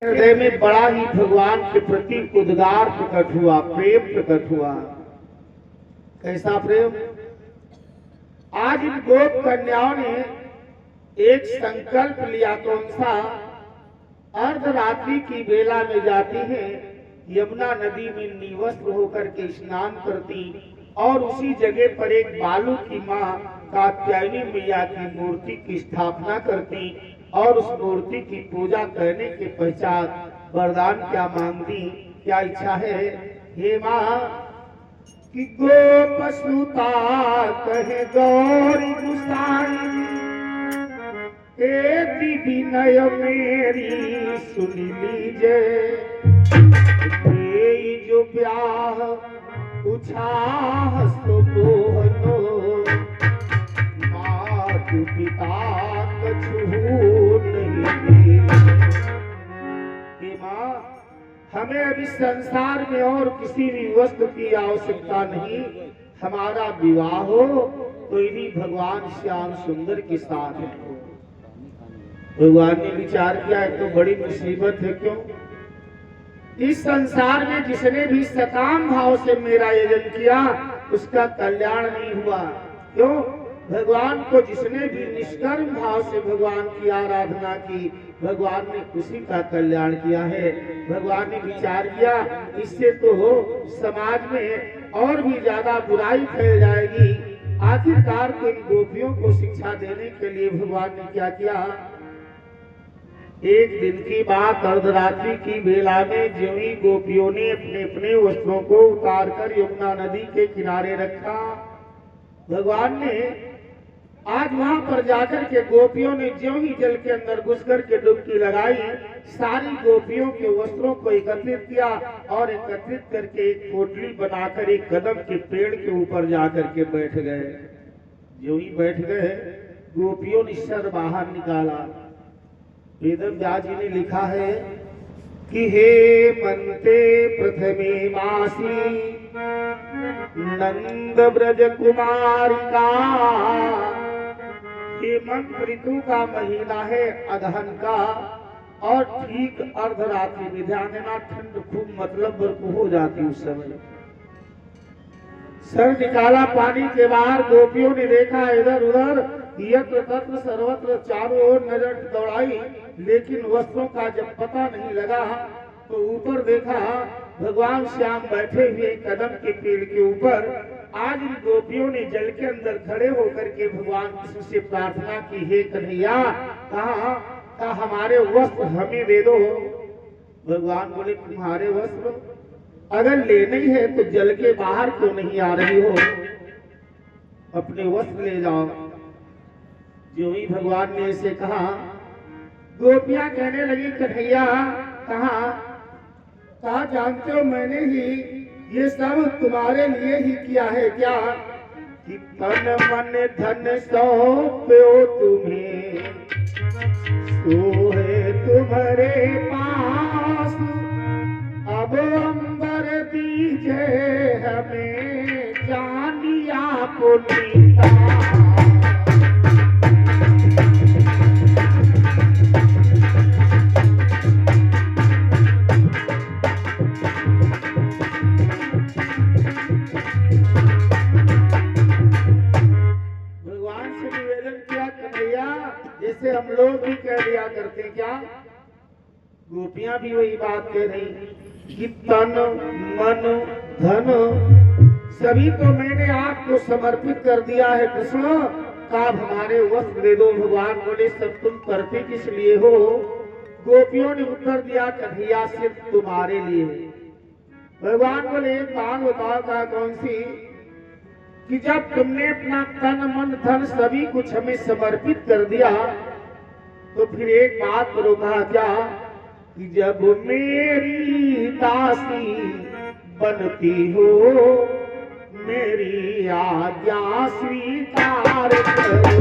हृदय में बड़ा ही भगवान के प्रति उद्गार प्रकट हुआ, प्रेम प्रकट हुआ। कैसा प्रेम? आज इन गोप कन्याओं ने एक संकल्प लिया। कौन सा? अर्धरात्रि की बेला में जाती हैं, यमुना नदी में निवस्त्र होकर के स्नान करती और उसी जगह पर एक बालू की माँ कात्यायनी मैया की मूर्ति की स्थापना करती और उस मूर्ति की पूजा करने के पश्चात वरदान क्या मांगती, क्या इच्छा है? हे माँ कि गोप सुता कहे गौरी गुसाई, एति विनय मेरी सुन लीजिए, जो ब्याह उछाह सो मोहनो, मातु पिता कछु नहीं। माँ, हमें अभी संसार में और किसी भी वस्तु की आवश्यकता नहीं। हमारा विवाह हो तो इन्हीं भगवान श्याम सुंदर के साथ हो। भगवान ने विचार किया है तो बड़ी मुसीबत है। क्यों? इस संसार में जिसने भी सकाम भाव से मेरा यजन किया उसका कल्याण नहीं हुआ। क्यों? भगवान को जिसने भी निष्कर्म भाव से भगवान की आराधना की, भगवान ने उसी का कल्याण किया है। भगवान ने विचार किया इससे तो हो समाज में और भी ज्यादा बुराई फैल जाएगी। आखिरकार को इन गोपियों को शिक्षा देने के लिए भगवान ने क्या किया? एक दिन की बात, अर्धरात्रि की बेला में ज्यों ही गोपियों ने अपने अपने वस्त्रों को उतारकर यमुना नदी के किनारे रखा, भगवान ने आज वहां पर जाकर के गोपियों ने ज्यों ही जल के अंदर घुस कर के डुबकी लगाई, सारी गोपियों के वस्त्रों को एकत्रित किया और एकत्रित करके एक पोटली बनाकर एक कदम के पेड़ के ऊपर जाकर के बैठ गए। ज्यों ही बैठ गए, गोपियों ने सर बाहर निकाला। वेदम व्यास जी ने लिखा है कि हे मंते प्रथमे मासी नंद ब्रज कुमारिका, ये मंत्र ऋतु का महीना है, अगहन का, और ठीक अर्धरात्रि में। ध्यान देना, ठंड खूब मतलब बर्फ हो जाती उस समय। सर निकाला पानी के बाहर, गोपियों ने देखा इधर उधर, यत्र तत्र सर्वत्र चारों ओर नजर दौड़ाई, लेकिन वस्त्रों का जब पता नहीं लगा तो ऊपर देखा भगवान श्याम बैठे हुए कदम के पेड़ के ऊपर। आज इन गोपियों ने जल के अंदर खड़े होकर के भगवान कृष्ण से प्रार्थना की, हे कन्हैया, कहा हमारे वस्त्र हमें दे दो। भगवान बोले, तुम्हारे वस्त्र अगर लेने ही है तो जल के बाहर क्यों नहीं आ रही हो? अपने वस्त्र ले जाओ। जो ही भगवान ने इसे कहा, गोपियां कहने लगी, कन्हैया, कहा जानते हो मैंने ही ये सब तुम्हारे लिए ही किया है क्या? कि तन मन धन सौंपो तुम्हें, सो है तुम्हारे पास, अब अंबर दीजे हमें जानिया पुनीता। जैसे हम लोग भी कह दिया करते, क्या गोपियां भी वही बात कह रही कि तन मन धन सभी तो मैंने आपको समर्पित कर दिया है कृष्ण, आप हमारे वस्त्र दे दो। भगवान बोले, सब तुम करते किस लिए हो? गोपियों ने उत्तर दिया, कन्हैया सिर्फ तुम्हारे लिए। भगवान बोले, एक बात बताओ, का कौन सी? कि जब तुमने अपना तन मन धन सभी कुछ हमें समर्पित कर दिया तो फिर एक बात करो, कहा क्या? कि जब मेरी दासी बनती हो, मेरी आज्ञा स्वीकार करो।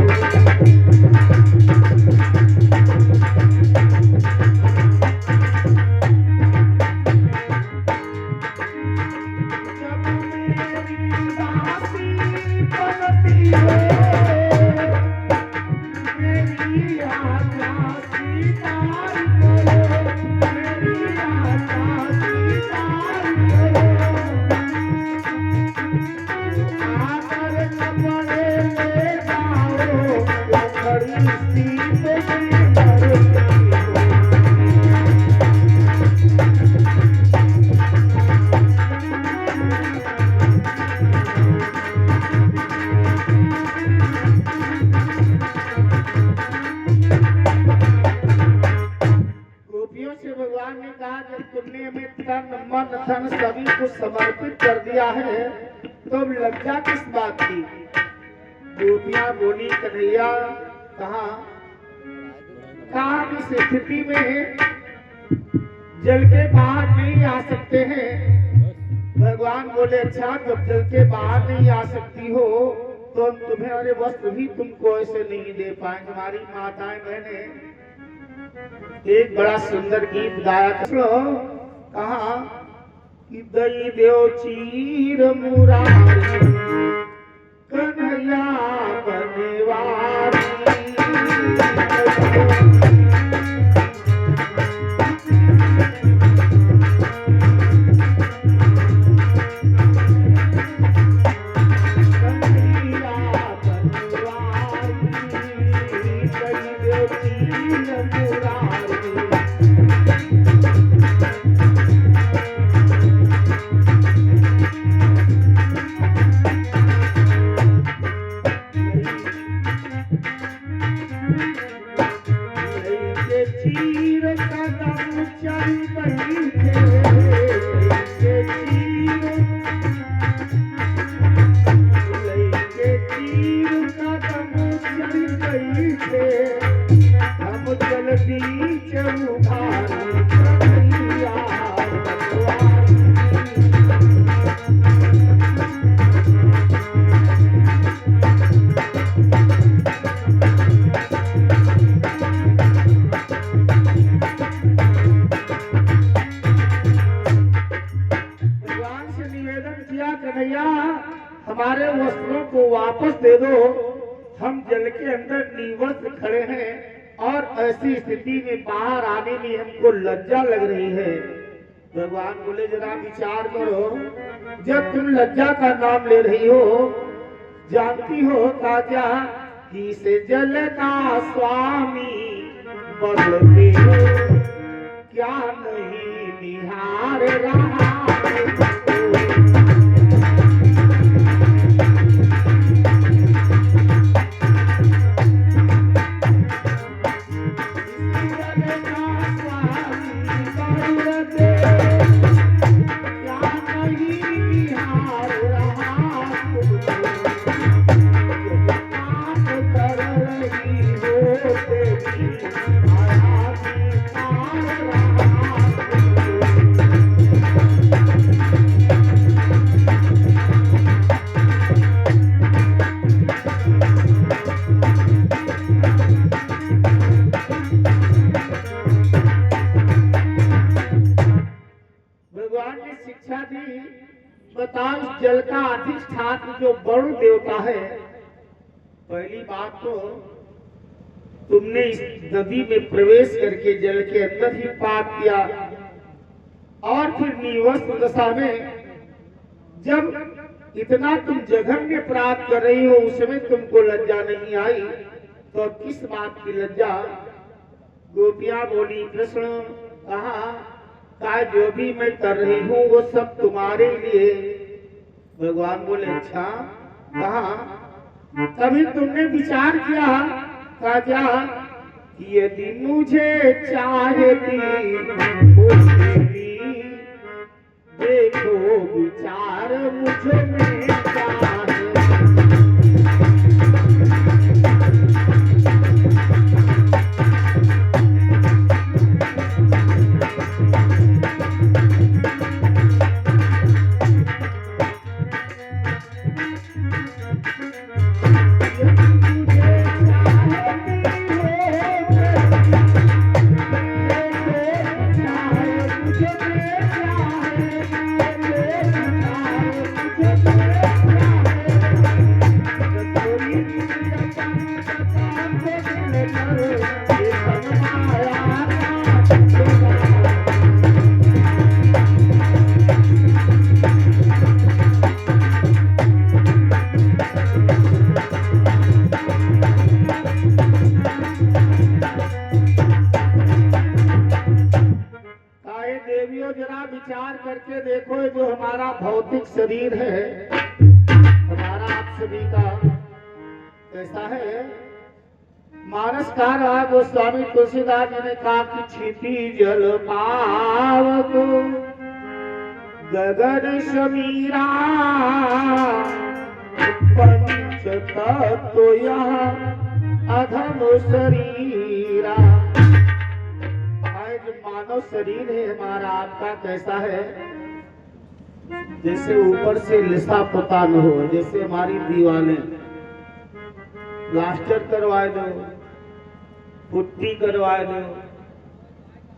मेरी आज्ञा स्वीकार करो। से भगवान ने कहा जब तुमने हमें तन मन धन सभी कुछ समर्पित कर दिया है तो लज्जा किस बात की। गोपियां बोली कन्हैया कहा इस स्थिति में जल के बाहर नहीं आ सकते हैं। भगवान बोले अच्छा जब जल के बाहर नहीं आ सकती हो तो हम तुम्हारे वस्त्र भी तुमको ऐसे नहीं दे पाएंगे। हमारी माताएं बहनें एक बड़ा सुंदर गीत गाया कहा कि दई देव चीर मुरारी कन्हैया बनवारी। हमारे वस्त्रों को वापस दे दो। हम जल के अंदर निवृत्त खड़े हैं और ऐसी स्थिति में बाहर आने में हमको लज्जा लग रही है। भगवान बोले जरा विचार करो, जब तुम लज्जा का नाम ले रही हो, जानती हो राजा कि इसे जल का स्वामी बदलते हो क्या नहीं निहार रहा। बताओ जल का अधिष्ठान जो वरुण देवता है, पहली बात तो तुमने इस नदी में प्रवेश करके जल के अंदर ही पाप किया और फिर निवस्त दशा में जब इतना तुम जघन्य प्राप्त कर रही हो उसमें तुमको लज्जा नहीं आई तो किस बात की लज्जा। गोपियां बोली कृष्ण कहा जो भी मैं कर रही हूँ वो सब तुम्हारे लिए। भगवान बोले अच्छा कहा तभी तुमने विचार किया क्या कि यदि मुझे चाहती देखो विचार मुझे में चाहे। विचार करके देखो जो हमारा भौतिक शरीर है हमारा आप सभी का कैसा है। मानसकार गोस्वामी तुलसीदास जी ने कहा कि क्षिति जल पावक गगन समीरा पंच तत्व यहाँ अधम शरीरा। जो मानव शरीर है हमारा आपका कैसा है, जैसे ऊपर से लिसा पोता न हो, जैसे हमारी दीवारें प्लास्टर करवा दो, पुट्टी करवा दो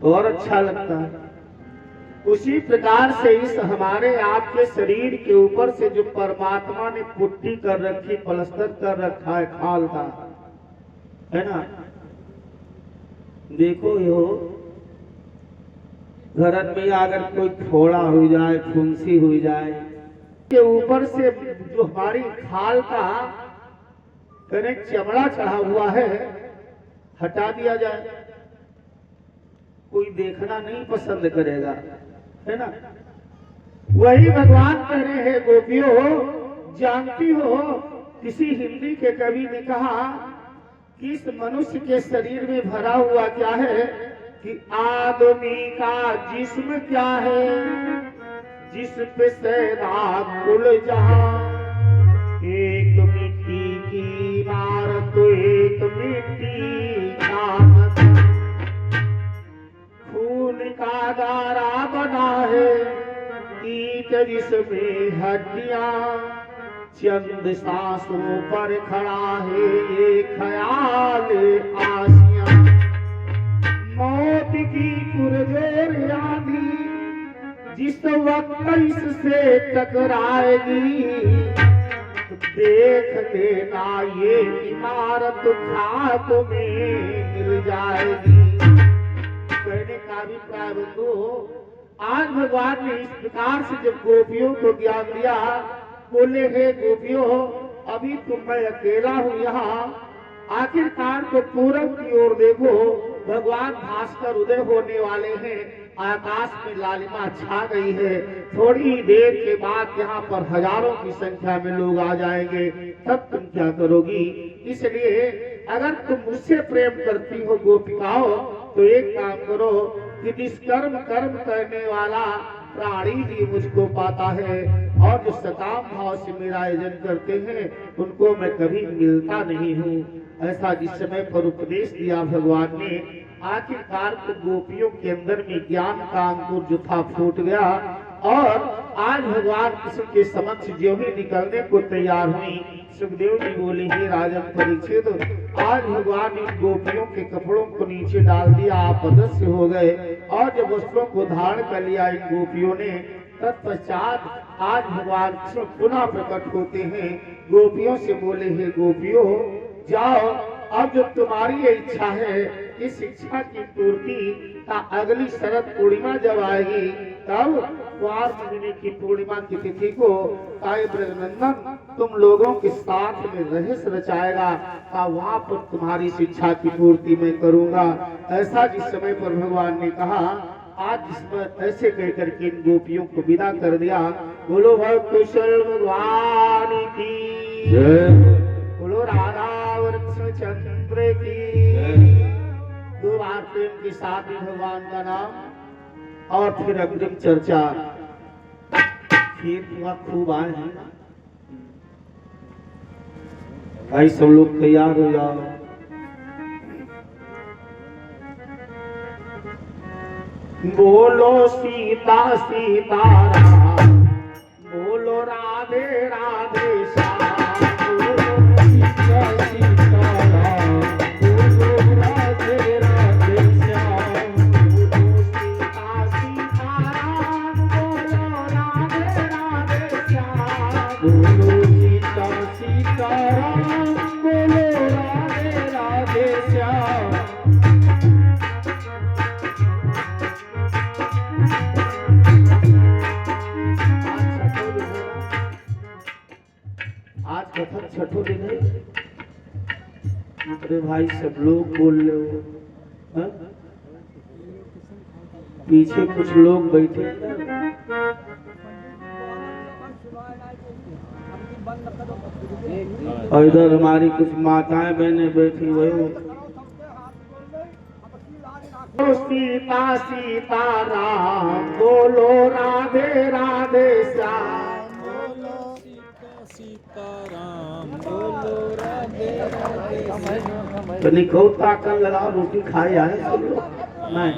तो और अच्छा लगता है। उसी प्रकार से इस हमारे आपके शरीर के ऊपर से जो परमात्मा ने पुट्टी कर रखी, प्लास्टर कर रखा है खाल का, है ना। देखो यो घर में अगर कोई फोड़ा हो जाए, फुंसी हो जाए, के ऊपर से जो हमारी खाल का कनेक चमड़ा चढ़ा हुआ है हटा दिया जाए, कोई देखना नहीं पसंद करेगा, है ना। वही भगवान कह रहे हैं गोपियों, जानती हो किसी हिंदी के कवि ने कहा कि इस मनुष्य के शरीर में भरा हुआ क्या है कि आदमी का जिस्म क्या है, जिस पे सैदा कुल जहां, एक मिट्टी की इमारत एक मिट्टी का मकान, खून का गारा बना है ईट जिसमें हड्डियां, चंद सांसों पर खड़ा है ये ख्याल आसियां, मौत की पुरजोर आंधी जिस वक्त इससे टकराएगी, देख लेना ये इमारत खाक में मिल जाएगी। कहने का अभिप्राय बंधु, आज भगवान ने इस प्रकार से जब गोपियों को ज्ञान दिया, बोले हे गोपियों अभी तो मैं अकेला हूँ यहाँ, आखिरकार तो पूरब की ओर देखो भगवान भास्कर उदय होने वाले हैं, आकाश में लालिमा छा गई है, थोड़ी देर के बाद यहाँ पर हजारों की संख्या में लोग आ जाएंगे, तब तुम क्या करोगी। इसलिए अगर तुम मुझसे प्रेम करती हो गोपिकाओं तो एक काम करो कि निष्कर्म कर्म करने वाला प्राणी ही मुझको पाता है, और जो सकाम भाव से मेरा आयोजन करते हैं उनको मैं कभी मिलता नहीं हूँ। ऐसा जिस समय पर उपदेश दिया भगवान ने, आखिरकार तो गोपियों के अंदर में ज्ञान का अंकुर जो था फूट गया, और आज भगवान कृष्ण के समक्ष जो ही निकलने को तैयार हुई, सुखदेव जी बोले हे राजन परीक्षित, आज भगवान इन गोपियों के कपड़ों को नीचे डाल दिया, आप अदृश्य हो गए, और जब वस्त्रों को धारण कर लिया इन गोपियों ने, तत्पश्चात आज भगवान कृष्ण पुनः प्रकट होते हैं। गोपियों से बोले हे गोपियों जाओ, अब जो तुम्हारी इच्छा है इस इच्छा की पूर्ति का अगली शरद पूर्णिमा जब आएगी, तब कुंवार महीने की पूर्णिमा की तिथि को ब्रजनंदन तुम लोगों के साथ में रहस्य रचाएगा, वहाँ पर तुम्हारी शिक्षा की पूर्ति मैं करूँगा। ऐसा जिस समय पर भगवान ने कहा, आज इस पर ऐसे कहकर के इन गोपियों को विदा कर दिया। बोलो भक्त कुशल भगवान की जय, बोलो राधा वृक्ष चंद्र की। दो बार प्रेम के साथ ही भगवान का नाम और फिर अग्रिम चर्चा, फिर वहाँ खूब आए हैं भाई, सब लोग तैयार हो जाओ। बोलो सीता सीताराम, बोलो राधे राधे श्याम, बोलो सीता सीताराम, बोलो राधे राधे श्याम, बोलो सीता सीताराम, बोलो राधे राधे श्याम, बोलो सीता सीताराम, बोलो राधे राधे श्याम। आज कथक छठो दिन है। अरे भाई सब लोग बोल रहे हो, हा? पीछे कुछ लोग बैठे, और इधर हमारी कुछ माताएं बहनें बैठी हुई। सीता सीता राम बोलो राधे राधे श्याम। बोलो सीता सीताराम बोलो राधे राधे। तो निकोता कंगला रोटी खाए आए सब लोग नहीं।